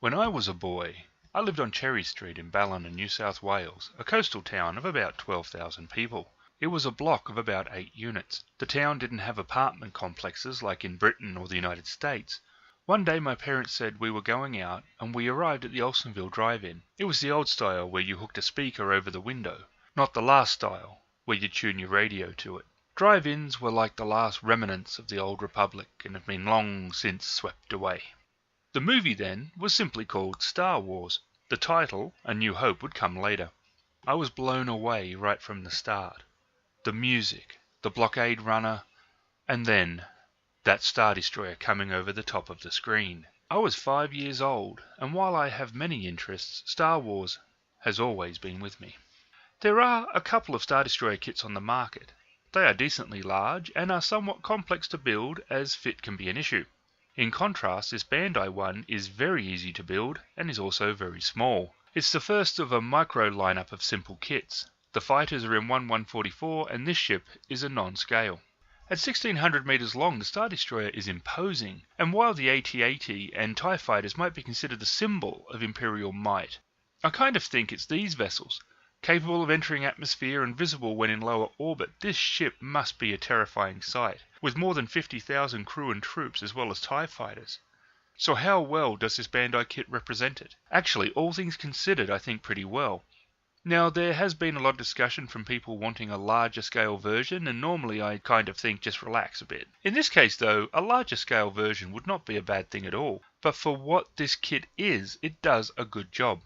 When I was a boy, I lived on Cherry Street in Ballina, New South Wales, a coastal town of about 12,000 people. It was a block of about 8 units. The town didn't have apartment complexes like in Britain or the United States. One day my parents said we were going out and we arrived at the Olsenville drive-in. It was the old style where you hooked a speaker over the window, not the last style where you tune your radio to it. Drive-ins were like the last remnants of the old republic and have been long since swept away. The movie then was simply called Star Wars. The title, A New Hope, would come later. I was blown away right from the start. The music, the blockade runner, and then that Star Destroyer coming over the top of the screen. I was 5 years old, and while I have many interests, Star Wars has always been with me. There are a couple of Star Destroyer kits on the market. They are decently large and are somewhat complex to build, as fit can be an issue. In contrast, this Bandai one is very easy to build and is also very small. It's the first of a micro lineup of simple kits. The fighters are in 1/144 and this ship is a non-scale. At 1600 meters long, the Star Destroyer is imposing, and while the AT-AT and TIE fighters might be considered the symbol of Imperial might, I kind of think it's these vessels. Capable of entering atmosphere and visible when in lower orbit, this ship must be a terrifying sight, with more than 50,000 crew and troops as well as TIE fighters. So how well does this Bandai kit represent it? Actually, all things considered, I think pretty well. Now, there has been a lot of discussion from people wanting a larger scale version, and normally I kind of think just relax a bit. In this case though, a larger scale version would not be a bad thing at all, but for what this kit is, it does a good job.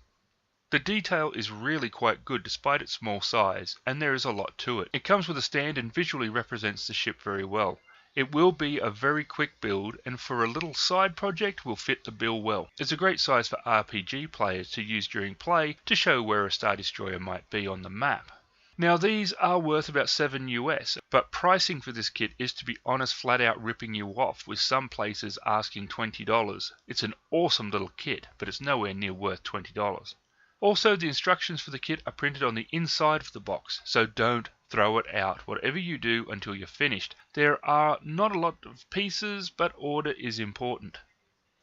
The detail is really quite good despite its small size, and there is a lot to it. It comes with a stand and visually represents the ship very well. It will be a very quick build, and for a little side project will fit the bill well. It's a great size for RPG players to use during play to show where a Star Destroyer might be on the map. Now these are worth about $7 US, but pricing for this kit is, to be honest, flat out ripping you off, with some places asking $20. It's an awesome little kit, but it's nowhere near worth $20. Also, the instructions for the kit are printed on the inside of the box, so don't throw it out, whatever you do, until you're finished. There are not a lot of pieces, but order is important.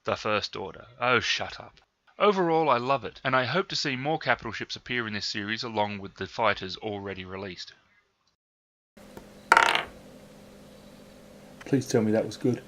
The first order. Oh, shut up. Overall, I love it, and I hope to see more capital ships appear in this series along with the fighters already released. Please tell me that was good.